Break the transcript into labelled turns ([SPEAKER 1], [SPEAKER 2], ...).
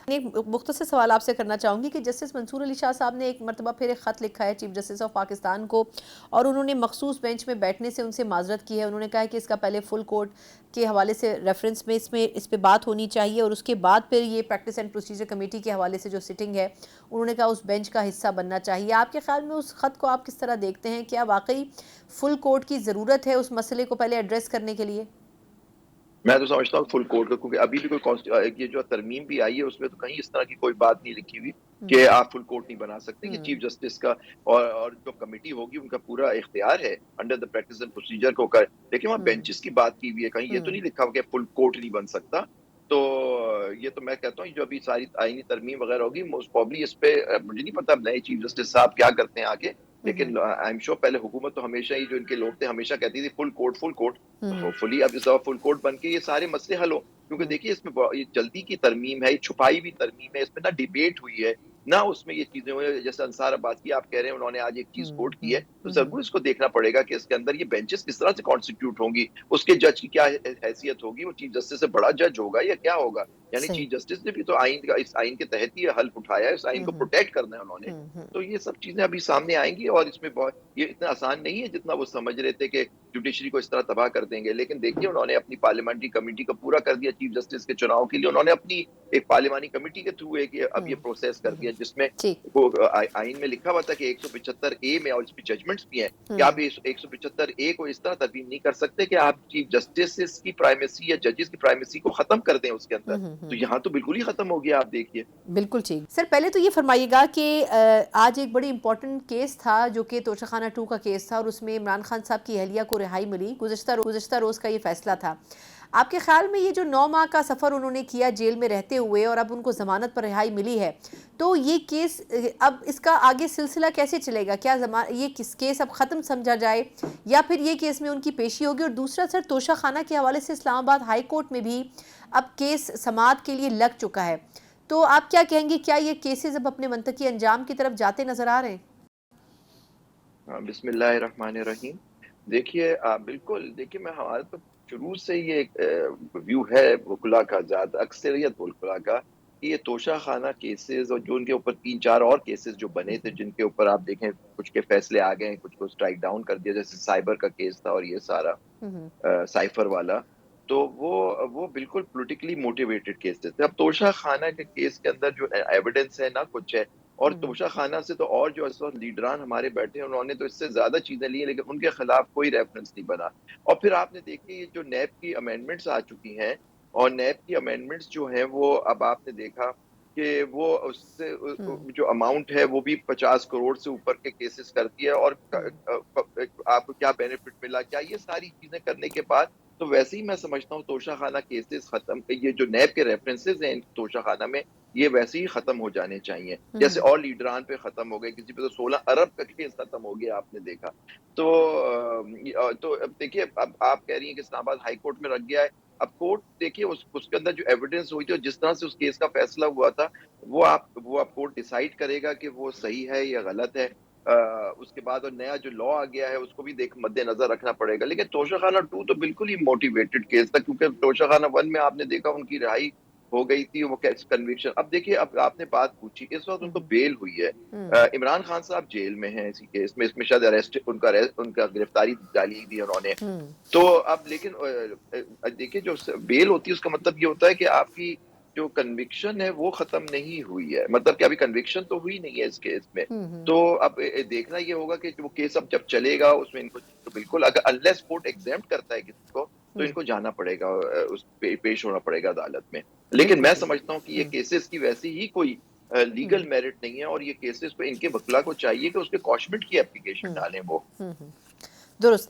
[SPEAKER 1] ایک مختصر سوال آپ سے کرنا چاہوں گی کہ جسٹس منصور علی شاہ صاحب نے ایک مرتبہ پھر ایک خط لکھا ہے چیف جسٹس آف پاکستان کو، اور انہوں نے مخصوص بینچ میں بیٹھنے سے ان سے معذرت کی ہے. انہوں نے کہا کہ اس کا پہلے فل کورٹ کے حوالے سے ریفرنس میں اس پہ بات ہونی چاہیے، اور اس کے بعد پھر یہ پریکٹس اینڈ پروسیجر کمیٹی کے حوالے سے جو سٹنگ ہے انہوں نے کہا اس بینچ کا حصہ بننا چاہیے. آپ کے خیال میں اس خط کو آپ کس طرح دیکھتے ہیں؟ کیا واقعی فل کورٹ کی ضرورت ہے اس مسئلے کو پہلے ایڈریس کرنے کے لیے؟
[SPEAKER 2] میں تو سمجھتا ہوں فل کورٹ کا، کیونکہ ابھی بھی کوئی یہ جو ترمیم بھی آئی ہے اس میں تو کہیں اس طرح کی کوئی بات نہیں لکھی ہوئی کہ آپ فل کورٹ نہیں بنا سکتے. یہ چیف جسٹس کا اور جو کمیٹی ہوگی ان کا پورا اختیار ہے under the practice and procedure کو کر. لیکن وہاں بینچز کی بات کی ہوئی ہے، کہیں یہ تو نہیں لکھا ہوا کہ فل کورٹ نہیں بن سکتا. تو یہ تو میں کہتا ہوں جو ابھی ساری آئینی ترمیم وغیرہ ہوگی موسٹ پروبلی اس پہ مجھے نہیں پتا نئے چیف جسٹس صاحب کیا کرتے ہیں آگے. لیکن آئی ایم شیور پہلے حکومت تو ہمیشہ ہی جو ان کے لوگ تھے ہمیشہ کہتی تھی full court full court. Hopefully اب اس دفعہ فل کورٹ بن کے یہ سارے مسئلے حل ہو. کیونکہ دیکھیے اس میں یہ جلدی کی ترمیم ہے، یہ چھپائی بھی ترمیم ہے، اس میں نہ ڈیبیٹ ہوئی ہے نہ اس میں یہ چیزیں ہوئی. جیسے انصار عباس کی آپ کہہ رہے ہیں انہوں نے آج ایک چیز کوٹ کی ہے، تو ضرور اس کو دیکھنا پڑے گا کہ اس کے اندر یہ بینچز کس طرح سے کانسٹیٹیوٹ ہوں گی، اس کے جج کی کیا حیثیت ہوگی، وہ چیف جسٹس سے بڑا جج ہوگا یا کیا ہوگا. یعنی
[SPEAKER 1] صحیح.
[SPEAKER 2] چیف جسٹس نے بھی تو آئین کا اس آئین کے تحت ہی حلف اٹھایا ہے، اس آئین کو پروٹیکٹ کرنا ہے انہوں نے. تو یہ سب چیزیں ابھی سامنے آئیں گی، اور اس میں یہ اتنا آسان نہیں ہے جتنا وہ سمجھ رہے تھے کہ جوڈیشری کو اس طرح تباہ کر دیں گے. لیکن دیکھیے انہوں نے اپنی پارلیمنٹری کمیٹی کو پورا کر دیا چیف جسٹس کے چناؤ کے لیے. انہوں نے اپنی ایک پارلیمانی کمیٹی کے تھرو اب یہ پروسیس کر دیا جس میں
[SPEAKER 1] ٹھیک.
[SPEAKER 2] آئین میں لکھا ہوا تھا کہ 175A میں، اور اس میں ججمنٹس بھی ہیں کہ آپ 175A کو اس طرح ترمیم نہیں کر سکتے کہ آپ چیف جسٹس کی پرائمیسی یا ججز کی پرائمیسی کو ختم کر دیں اس کے اندر. تو یہاں تو بالکل ہی ختم ہو گیا. آپ دیکھیے
[SPEAKER 1] بالکل ٹھیک. سر پہلے تو یہ فرمائیے گا کہ آج ایک بڑی امپورٹنٹ کیس تھا جو کہ توشہ خانہ 2 کا کیس تھا، اور اس میں عمران خان صاحب کی اہلیہ کو رہائی ملی. گزشتہ روز کا یہ فیصلہ تھا. آپ کے خیال میں یہ جو 9 ماہ کا سفر انہوں نے کیا جیل میں رہتے ہوئے اور اب ان کو ضمانت پر رہائی ملی ہے، تو یہ کیس اب اس کا آگے سلسلہ کیسے چلے گا؟ کیا یہ کیس اب ختم سمجھا جائے یا پھر یہ کیس میں ان کی پیشی ہوگی؟ اور دوسرا سر، توشہ خانہ کے حوالے سے اسلام آباد ہائی کورٹ میں بھی اب کیس سماعت کے لیے لگ چکا ہے. تو آپ کیا کہیں گے، کیا یہ کیسز اب اپنے منطقی انجام کی طرف جاتے نظر آ رہے ہیں؟
[SPEAKER 2] بسم اللہ الرحمن الرحیم. دیکھیے بالکل، دیکھیے میں ہمارے تو شروع سے یہ ایک ویو ہے وکلا کا، زیادہ اکثریت وکلا کا، کہ یہ توشہ خانہ کیسز اور جو ان کے اوپر 3-4 اور کیسز جو بنے تھے جن کے اوپر آپ دیکھیں کچھ کے فیصلے آ گئے ہیں، کچھ کو سٹرائک ڈاؤن کر دیا، جیسے سائبر کا کیس تھا اور یہ سارا سائفر والا، تو وہ بالکل پولیٹیکلی موٹیویٹڈ کیسز تھے. اب توشہ خانہ کے کیس کے اندر جو ایویڈنس ہے نہ کچھ ہے، اور توشہ خانہ سے تو اور جو اس وقت لیڈران ہمارے بیٹھے ہیں انہوں نے تو اس سے زیادہ چیزیں لی ہیں، لیکن ان کے خلاف کوئی ریفرنس نہیں بنا. اور پھر آپ نے دیکھی یہ جو نیب کی امینڈمنٹس آ چکی ہیں، اور نیب کی امینڈمنٹس جو ہیں وہ اب آپ نے دیکھا کہ وہ اس سے جو اماؤنٹ ہے وہ بھی 50 کروڑ سے اوپر کے کیسز کر دیا. اور آپ کو کیا بینیفٹ ملا، کیا یہ ساری چیزیں کرنے کے بعد تو ویسے ہی میں سمجھتا ہوں توشہ خانہ کیسز ختم، یہ جو نیب کے ریفرنسز ہیں توشہ خانہ میں یہ ویسے ہی ختم ہو جانے چاہیے، جیسے اور لیڈران پہ ختم ہو گئے. کسی پہ تو 16 ارب کا کیس ختم ہو گیا آپ نے دیکھا. تو اب دیکھیے اب آپ کہہ رہی ہیں کہ اسلام آباد ہائی کورٹ میں رکھ گیا ہے. اب کورٹ دیکھیے اس کے اندر جو ایویڈنس ہوئی تھی اور جس طرح سے اس کیس کا فیصلہ ہوا تھا وہ اب کورٹ ڈیسائیڈ کرے گا کہ وہ صحیح ہے یا غلط ہے. اس کے بعد اور نیا جو لا آ گیا ہے اس کو بھی مد نظر رکھنا پڑے گا. لیکن توشہ خانہ 2 تو بالکل ہی موٹیویٹڈ کیس تھا، کیونکہ توشہ خانہ 1 میں آپ نے دیکھا ان کی رہائی ہو گئی تھی، وہ کنوکشن. اب دیکھیے اب آپ نے بات پوچھی، اس وقت ان کو بیل ہوئی ہے. عمران خان صاحب جیل میں ہیں اسی کیس میں، اس میں شاید ان کا گرفتاری ڈالی تھی انہوں نے. تو اب لیکن دیکھیے جو بیل ہوتی ہے اس کا مطلب یہ ہوتا ہے کہ آپ کی جو کنوکشن ہے وہ ختم نہیں ہوئی ہے، مطلب کہ ابھی کنوکشن تو ہوئی نہیں ہے اس کیس میں. تو اب دیکھنا یہ ہوگا کہ وہ کیس اب جب چلے گا اس میں ان کو تو بالکل اگر انلیس کورٹ ایگزیمپٹ کرتا ہے کسی کو تو ان کو جانا پڑے گا، پیش ہونا پڑے گا عدالت میں. لیکن
[SPEAKER 1] بالکل
[SPEAKER 2] میں
[SPEAKER 1] ٹھیک.
[SPEAKER 2] سمجھتا ہوں کہ یہ کیسز کی ویسی ہی کوئی لیگل میرٹ نہیں ہے، اور یہ کیسز پہ ان کے وکلا کو چاہیے کہ اس کے کوشمنٹ کی اپلیکیشن ڈالیں وہ.
[SPEAKER 1] درست.